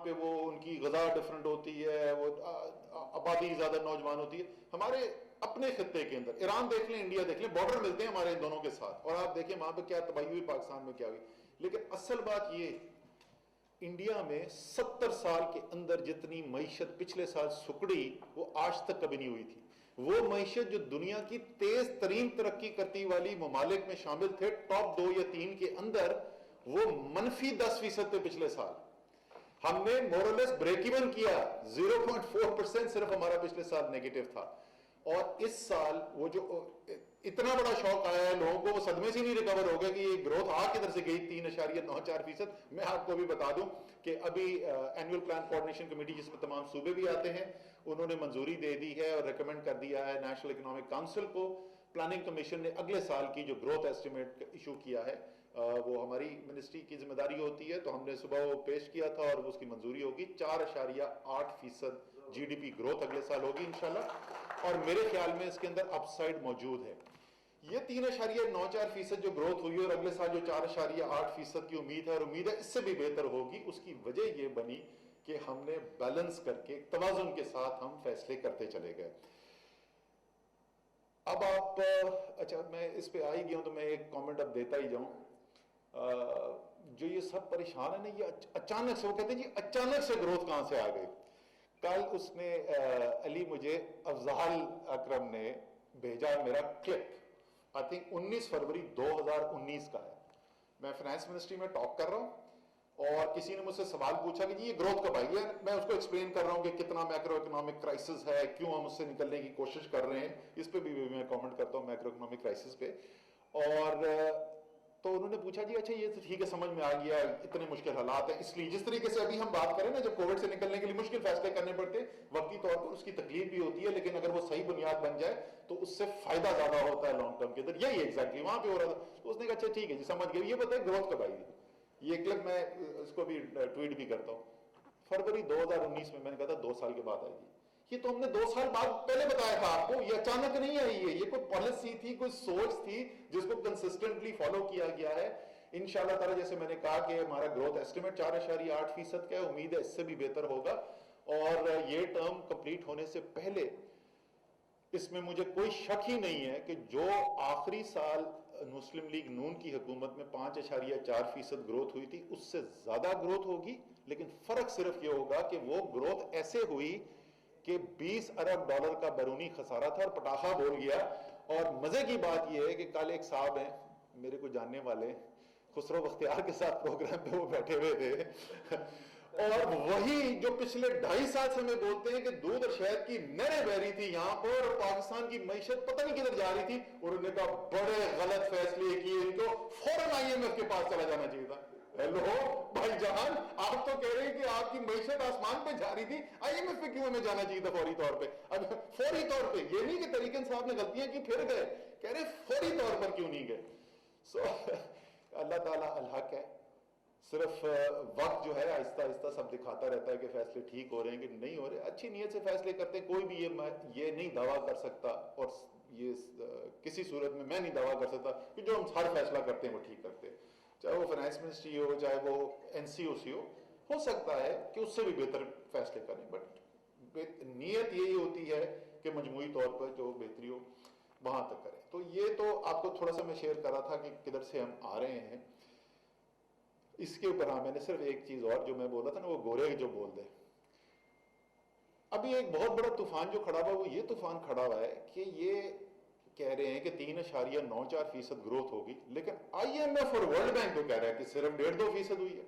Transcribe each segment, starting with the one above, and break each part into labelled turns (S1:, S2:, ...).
S1: पे वो उनकी ग़ज़ा डिफरेंट होती है, वो आबादी ज़्यादा नौजवान होती है। हमारे अपने खित्ते के अंदर ईरान देख लें, इंडिया देख लें, बॉर्डर मिलते हैं हमारे इन दोनों के साथ, और आप देखें वहां पे क्या तबाही हुई, पाकिस्तान में क्या हुई। लेकिन असल बात ये, इंडिया में 70 साल के अंदर जितनी मईशत पिछले साल सुकड़ी वो आज तक कभी नहीं हुई थी। वो मईशत जो दुनिया की तेज तरीन तरक्की करती वाली ममालिक में शामिल थे, टॉप 2 या 3 के अंदर, वो -10% थे पिछले साल। हमने मोरलेस ब्रेक इवन किया, 0.4% सिर्फ हमारा पिछले साल नेगेटिव था। और इस साल वो जो इतना बड़ा शौक आया है लोगों को, वो सदमे से नहीं रिकवर हो गया कि ये ग्रोथ आ किधर से गई 3.94%। मैं आपको भी बता दूं कि अभी एनुअल प्लान कोऑर्डिनेशन कमेटी, जिसमें तमाम सूबे भी आते हैं, उन्होंने मंजूरी दे दी है और रिकमेंड कर दिया है नेशनल इकोनॉमिक काउंसिल को। प्लानिंग कमीशन ने अगले साल की जो ग्रोथ एस्टिमेट इशू किया है, वो हमारी मिनिस्ट्री की जिम्मेदारी होती है, तो हमने सुबह वो पेश किया था और उसकी मंजूरी होगी। 4.8% जीडीपी ग्रोथ अगले साल होगी इंशाल्लाह, और मेरे ख्याल में इसके अंदर अपसाइड मौजूद है। ये 3.94% जो ग्रोथ हुई और अगले साल जो 4.8% की उम्मीद है, और उम्मीद है इससे भी बेहतर होगी, उसकी वजह यह बनी कि हमने बैलेंस करके तवाजुन के साथ हम फैसले करते चले गए। अब आप, अच्छा मैं इस पे आ ही गया हूं तो मैं एक कमेंट अब देता ही जाऊं। जो ये सब परेशान है ना, ये अचानक से, वो कहते हैं जी अचानक से ग्रोथ कहां से आ गई। कल उसने अली मुझे अफजाल अकरम ने भेजा मेरा क्लिप, आई थिंक 19 फरवरी 2019 का है। मैं फाइनेंस मिनिस्ट्री में टॉक कर रहा हूं और किसी ने मुझसे सवाल पूछा कि जी ये ग्रोथ कब आई है। मैं उसको एक्सप्लेन कर रहा हूं कि कितना मैक्रो इकोनॉमिक क्राइसिस है, क्यों हम उससे निकलने की कोशिश कर रहे हैं। इस पे भी मैं कमेंट करता हूं मैक्रो इकोनॉमिक क्राइसिस पे। और तो उन्होंने पूछा जी अच्छा ये तो ठीक है, समझ में आ गया, इतने मुश्किल हालात हैं, इसलिए जिस तरीके से अभी हम बात करें ना, जब कोविड से निकलने के लिए मुश्किल फैसले करने पड़ते, वक्ती तौर पर उसकी तकलीफ भी होती है, लेकिन अगर वो सही बुनियाद बन जाए तो उससे फायदा ज्यादा होता है लॉन्ग टर्म के अंदर। यही एग्जैक्टली वहां पे हो रहा था। तो उसने कहा अच्छा ठीक है जी, समझ गए। ये बताए ग्रोथ कब आई? ये क्लिप मैं इसको भी ट्वीट भी करता हूं। फरवरी 2019 में मैंने कहा था 2 साल के बाद आएगी। ये तो हमने 2 साल बाद पहले बताया था आपको, ये अचानक नहीं आई है, ये कोई पॉलिसी थी, कोई सोच थी जिसको कंसिस्टेंटली फॉलो किया गया है। इंशाल्लाह ताला, जैसे मैंने कहा कि हमारा ग्रोथ एस्टिमेट 4.8% का है, उम्मीद है इससे भी बेहतर होगा। और ये टर्म कंप्लीट होने से पहले इसमें मुझे कोई शक ही नहीं है कि जो आखिरी साल मुस्लिम लीग नून की हुकूमत में 5.4% ग्रोथ हुई थी, उससे ज्यादा ग्रोथ होगी। लेकिन फर्क सिर्फ ये होगा कि वो ग्रोथ ऐसे हुई कि 20 अरब डॉलर का बैरूनी खसारा था और पटाखा बोल गया। और मजे की बात यह है कि कल एक साहब हैं मेरे को जानने वाले, खुसरो बख्तियार के साथ प्रोग्राम पे वो बैठे हुए थे और वही जो पिछले 2.5 साल से हमें बोलते हैं कि दूध और शहद की नहरें बह रही थी यहां पर और पाकिस्तान की मईशत पता नहीं किधर जा रही थी, और उन्होंने कहा बड़े गलत फैसले किए, इनको फौरन आईएमएफ के पास चला जाना चाहिए था। हेलो भाईजान, आप तो कह रहे हैं कि आपकी मईशत आसमान पे जा रही थी, आईएमएफ पे क्यों हमें जाना चाहिए था फौरी तौर पे? अब फौरी तौर पे ये नहीं कि तरीकन साहब ने गलतियां की फिर गए, कह रहे फौरी तौर पर क्यों नहीं गए। सो अल्लाह ताला अल हक है। सिर्फ वक्त जो है आहिस्ता आहिस्ता सब दिखाता रहता है कि फैसले ठीक हो रहे हैं कि नहीं हो रहे। अच्छी नीयत से फैसले करते हैं, कोई भी ये नहीं दावा कर सकता, और ये किसी सूरत में मैं नहीं दावा कर सकता कि जो हम हर फैसला करते हैं वो ठीक करते हैं, चाहे वो फाइनेंस मिनिस्ट्री हो, चाहे वो एनसीओसी हो सकता है कि उससे भी बेहतर फैसले करें, बट नीयत यही होती है कि मजमूई तौर पर जो बेहतरी हो वहां तक करें। तो ये तो आपको थोड़ा सा मैं शेयर कर रहा था कि किधर से हम आ रहे हैं। इसके ऊपर हाँ, मैंने सिर्फ एक चीज और जो मैं बोला था ना, वो गोरे जो बोल दे। अभी एक बहुत बड़ा तूफान जो खड़ा हुआ, वो ये तूफान खड़ा हुआ है कि ये कह रहे हैं कि 3.94% ग्रोथ होगी, लेकिन आईएमएफ और वर्ल्ड बैंक तो कह रहा है कि सिर्फ 1.5-2% हुई है।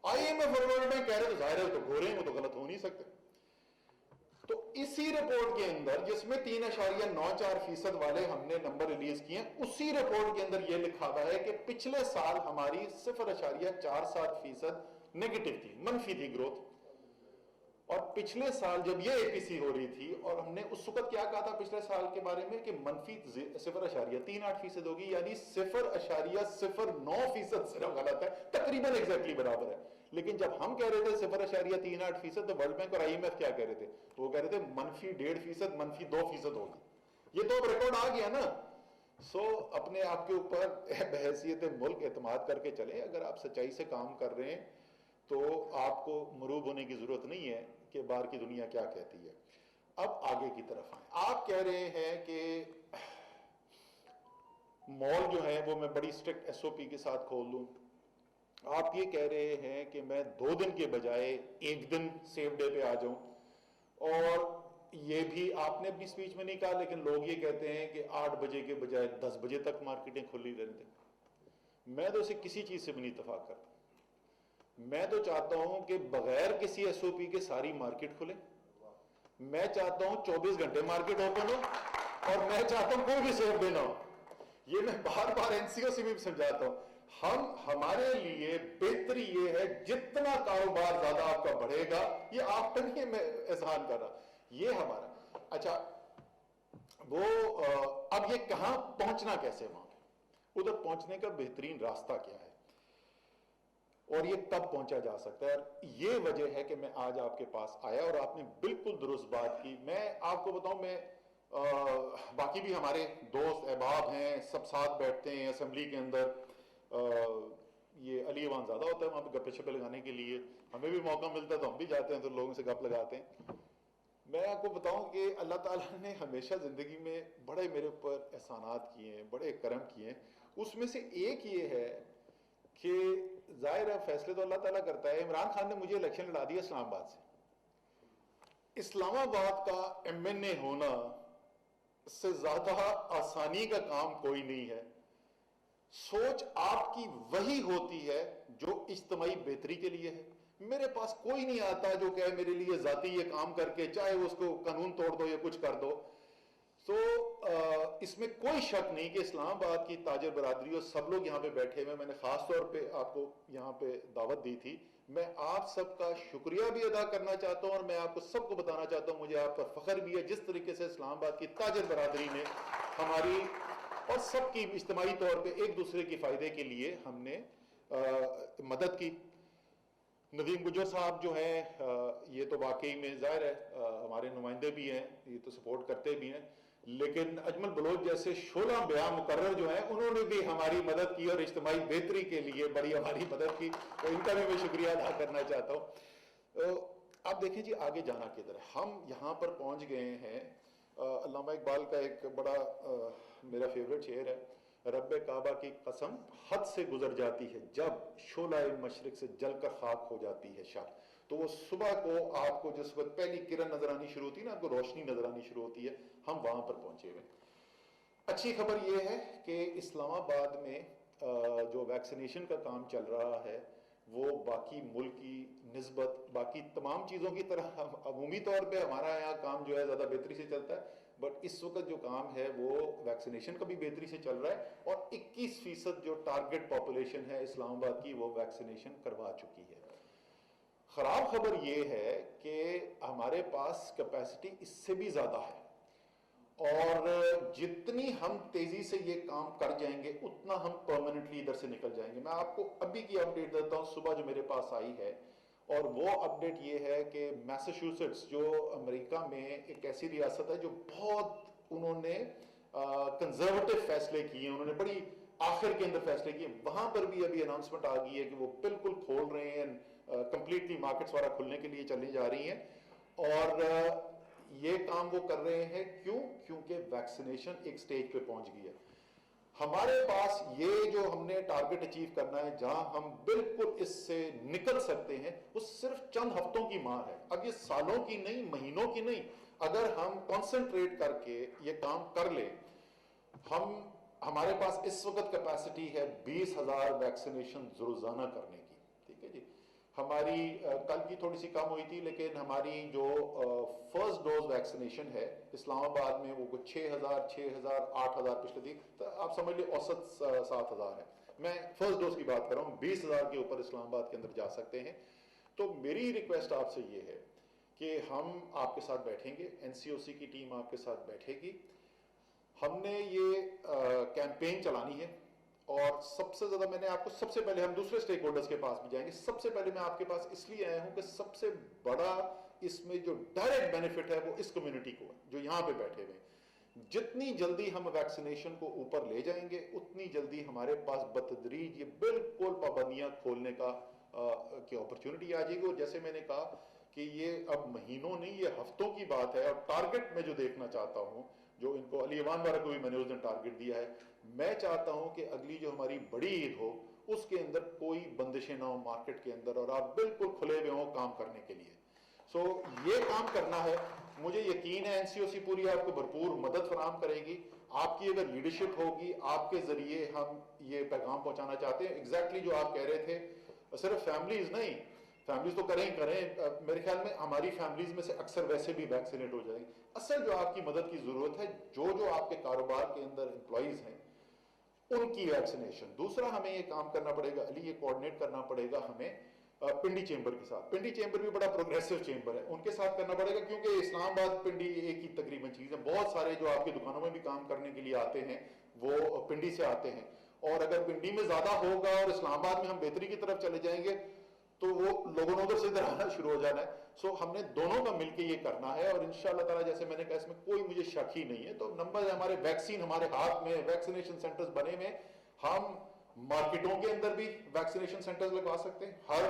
S1: आईएमएफ और वर्ल्ड बैंक कह रहे हैं तो जाहिर है तो गोरे हैं, वो तो गलत हो नहीं सकते। तो इसी रिपोर्ट के अंदर जिसमें 3.94% वाले हमने नंबर रिलीज किए, उसी रिपोर्ट के अंदर यह लिखा हुआ है कि पिछले साल हमारी 0.47% नेगेटिव थी, मनफी थी ग्रोथ। और पिछले साल जब ये एपीसी हो रही थी, और हमने उस वक्त क्या कहा था पिछले साल के बारे में कि मनफी 0.38% होगी, यानी 0.09% सिर्फ गलत है, तकरीबन एग्जैक्टली बराबर है। लेकिन जब हम कह रहे थे 0.38%, तो वर्ल्ड बैंक और आईएमएफ क्या कह रहे थे? वो कह रहे थे -1.5%, -2% होगी। ये तो अब रिकॉर्ड आ गया ना। सो अपने आप के ऊपर बहैसियत मुल्क एतमाद करके चले। अगर आप सच्चाई से काम कर रहे हैं तो आपको मरूब होने की जरूरत नहीं है कि बाहर की दुनिया क्या कहती है। अब आगे की तरफ आए। आप कह रहे हैं कि मॉल जो है वो मैं बड़ी स्ट्रिक्ट एसओपी के साथ खोल दूं। आप ये कह रहे हैं कि मैं 2 दिन के बजाय 1 दिन सेफ डे पे आ जाऊं, और ये भी आपने अपनी स्पीच में नहीं कहा, लेकिन लोग ये कहते हैं कि 8 बजे के बजाय 10 बजे तक मार्केटें खुली रहने दें। मैं तो इसे किसी चीज से भी नहीं इत्तेफाक करता। मैं तो चाहता हूं कि बगैर किसी एसओपी के सारी मार्केट खुले। मैं चाहता हूं 24 घंटे मार्केट ओपन हो, और मैं चाहता हूं कोई भी सेफ डे ना हो। ये मैं बार बार एनसीओ से भी समझाता हूं। हमारे लिए बेहतरी ये है, जितना कारोबार ज्यादा आपका बढ़ेगा, ये आप पर नहीं मैं एहसान कर रहा, ये हमारा। अच्छा, वो अब ये कहां पहुंचना कैसे, वहां पे उधर पहुंचने का बेहतरीन रास्ता क्या है, और ये कब पहुंचा जा सकता है। और ये वजह है कि मैं आज आपके पास आया, और आपने बिल्कुल दुरुस्त बात की। मैं आपको बताऊं, मैं बाकी भी हमारे दोस्त अहबाब हैं, सब साथ बैठते हैं असेंबली के अंदर। ये अली अवान ज़्यादा होता है वहाँ पे गप्पे शप्पे लगाने के लिए, हमें भी मौका मिलता है तो हम भी जाते हैं, तो लोगों से गप लगाते हैं। मैं आपको बताऊं कि अल्लाह ताला ने हमेशा ज़िंदगी में बड़े मेरे ऊपर एहसानात किए हैं, बड़े करम किए हैं। उसमें से एक ये है कि जाहिर है फैसले तो अल्लाह ताला करता है। इमरान खान ने मुझे इलेक्शन लड़ा दिया इस्लामाबाद से। इस्लामाबाद का एमएनए होना से ज्यादा आसानी का काम कोई नहीं है। सोच आपकी वही होती है जो इज्तिमाई बेहतरी के लिए है। मेरे पास कोई नहीं आता जो कहे मेरे लिए जाती ये काम करके, चाहे उसको कानून तोड़ दो या कुछ कर दो। तो इसमें कोई शक नहीं कि इस्लामाबाद की ताजर बरादरी और सब लोग यहाँ पे बैठे हुए, मैंने खास तौर पे आपको यहाँ पे दावत दी थी। मैं आप सबका शुक्रिया भी अदा करना चाहता हूँ, और मैं आपको सबको बताना चाहता हूँ मुझे आप पर फख्र भी है जिस तरीके से इस्लामाबाद की ताजर बरादरी ने हमारी और सबकी इज्तिमाई तौर पे एक दूसरे के फायदे के लिए हमने मदद की। नदीम गुजर साहब जो हैं, ये तो वाकई में जाहिर है हमारे नुमाइंदे भी हैं, ये तो सपोर्ट करते भी हैं, लेकिन अजमल बलोच जैसे शोला बयां मुकर्रर जो हैं, उन्होंने भी हमारी मदद की और इज्तिमाई बेहतरी के लिए बड़ी हमारी मदद की, तो इनका भी मैं शुक्रिया अदा करना चाहता हूँ। आप देखें जी आगे जाना किधर है। हम यहाँ पर पहुँच गए हैं। अल्लामा इकबाल का एक बड़ा मेरा फेवरेट शेर है, रब्बे काबा की कसम हद से गुजर जाती है जब शोलाए मशरिक से जलकर खाक हो जाती है शब। तो वो सुबह को आपको जिस वक्त पहली किरण नजर आनी शुरू होती है ना, आपको रोशनी नजर आनी शुरू होती है, हम वहां पर पहुंचे हुए। अच्छी खबर यह है कि इस्लामाबाद में जो वैक्सीनेशन का काम चल रहा है वो बाकी मुल्क की निस्बत बाकी तमाम चीज़ों की तरह अमूमी तौर पे हमारा यहाँ काम जो है ज़्यादा बेहतरी से चलता है, बट इस वक्त जो काम है वो वैक्सीनेशन का भी बेहतरी से चल रहा है, और 21% जो टारगेट पॉपुलेशन है इस्लामाबाद की वो वैक्सीनेशन करवा चुकी है। खराब खबर ये है कि हमारे पास कैपेसिटी इससे भी ज़्यादा है, और जितनी हम तेजी से ये काम कर जाएंगे उतना हम परमानेंटली इधर से निकल जाएंगे। मैं आपको अभी की अपडेट देता हूं, सुबह जो मेरे पास आई है, और वो अपडेट ये है कि मैसाचुसेट्स जो अमेरिका में एक ऐसी रियासत है जो बहुत उन्होंने कंजर्वेटिव फैसले किए, उन्होंने बड़ी आखिर के अंदर फैसले किए, वहां पर भी अभी अनाउंसमेंट आ गई है कि वो बिल्कुल खोल रहे हैं, कंप्लीटली मार्केट्स वाला खुलने के लिए चली जा रही हैं। और ये काम वो कर रहे हैं क्यों? क्योंकि वैक्सीनेशन एक स्टेज पे पहुंच गई है। हमारे पास ये जो हमने टारगेट अचीव करना है, जहां हम बिल्कुल इससे निकल सकते हैं, वो सिर्फ चंद हफ्तों की मार है। अब ये सालों की नहीं, महीनों की नहीं। अगर हम कंसंट्रेट करके ये काम कर ले, हमारे पास इस वक्त कैपेसिटी है 20,000 वैक्सीनेशन रोजाना करने की। ठीक है जी, हमारी कल की थोड़ी सी कम हुई थी, लेकिन हमारी जो फर्स्ट डोज वैक्सीनेशन है इस्लामाबाद में वो कुछ 6,000, 8,000 पिछले थी, तो आप समझ लीजिए औसत 7,000 है। मैं फर्स्ट डोज की बात कर रहा हूँ, 20,000 के ऊपर इस्लामाबाद के अंदर जा सकते हैं। तो मेरी रिक्वेस्ट आपसे ये है कि हम आपके साथ बैठेंगे, एनसीओसी की टीम आपके साथ बैठेगी, हमने ये कैंपेन चलानी है। और सबसे ज्यादा मैंने आपको सबसे पहले हम दूसरे स्टेक होल्डर्स के पास भी जाएंगे, सबसे पहले मैं आपके पास इसलिए आया हूं कि सबसे बड़ा इसमें जो डायरेक्ट बेनिफिट है वो इस कम्युनिटी को है जो यहां पे बैठे हुए हैं। जितनी जल्दी हम वैक्सीनेशन को ऊपर ले जाएंगे उतनी जल्दी हमारे पास बतदरीज ये बिल्कुल पाबंदियां खोलने का की अपॉर्चुनिटी आ जाएगी। और जैसे मैंने कहा कि ये अब महीनों नहीं, ये हफ्तों की बात है। और टारगेट में जो देखना चाहता हूँ, जो इनको अली अमान वाला को भी मैंने उस दिन टारगेट दिया है, मैं चाहता हूँ कि अगली जो हमारी बड़ी ईद हो उसके अंदर कोई बंदिशें ना हो मार्केट के अंदर, और आप बिल्कुल खुले हुए हो काम करने के लिए। सो ये काम करना है। मुझे यकीन है एनसीओसी पूरी आपको भरपूर मदद फराहम करेगी। आपकी अगर लीडरशिप होगी, आपके जरिए हम ये पैगाम पहुंचाना चाहते हैं। एग्जैक्टली जो आप कह रहे थे, सिर्फ फैमिलीज नहीं, फैमिलीज तो करें ही करें, मेरे ख्याल में हमारी फैमिलीज में से अक्सर वैसे भी वैक्सीनेट हो जाएंगे। असल जो आपकी मदद की जरूरत है, जो आपके कारोबार के अंदर एम्प्लॉइज हैं उनकी वैक्सीनेशन। दूसरा हमें ये काम करना पड़ेगा अली, ये कोऑर्डिनेट करना पड़ेगा हमें पिंडी चेंबर के साथ। पिंडी चेंबर भी बड़ा प्रोग्रेसिव चेंबर है, उनके साथ करना पड़ेगा, क्योंकि इस्लामाबाद पिंडी एक ही तकरीबन चीज है। बहुत सारे जो आपकी दुकानों में भी काम करने के लिए आते हैं वो पिंडी से आते हैं, और अगर पिंडी में ज्यादा होगा और इस्लामाबाद में हम बेहतरी की तरफ चले जाएंगे तो वो लोगों ने उधर से इधर आना शुरू हो जाना है। सो हमने दोनों का मिलकर ये करना है, और इंशाअल्लाह ताला जैसे मैंने कहा इसमें कोई मुझे शक ही नहीं है। तो नंबर हमारे वैक्सीन हमारे हाथ में, वैक्सीनेशन सेंटर्स बने में, हम मार्केटों के अंदर भी वैक्सीनेशन सेंटर्स लगवा सकते हैं। हर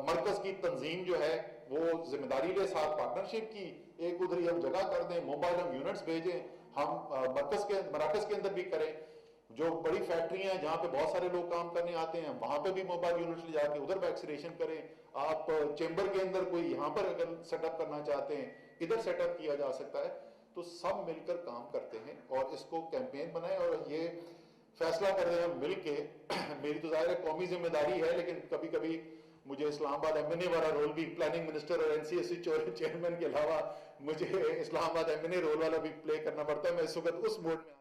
S1: मरकज की तंजीम जो है वो जिम्मेदारी ले, साथ पार्टनरशिप की, एक उधर हम जगह कर दें, मोबाइल हम यूनिट्स भेजें, हम मराकज के अंदर भी करें। जो बड़ी फैक्ट्रियां हैं जहां पे बहुत सारे लोग काम करने आते हैं, वहां पे भी मोबाइल यूनिट्स ले जाके उधर वैक्सीनेशन करें। आप चेंबर के अंदर कोई यहाँ पर अगर सेटअप करना चाहते हैं, इधर सेटअप किया जा सकता है। तो सब मिलकर काम करते हैं और इसको कैंपेन बनाएं और ये फैसला कर रहे हैं हम मिलके। मेरी तो जाहिर है कौमी जिम्मेदारी है, लेकिन कभी कभी मुझे इस्लामाबाद एमएनए वाला रोल भी, प्लानिंग मिनिस्टर और एनसीएससी चेयरमैन के अलावा मुझे इस्लामाबाद एमएनए रोल वाला भी प्ले करना पड़ता है। मैं इस वक्त उस मोड में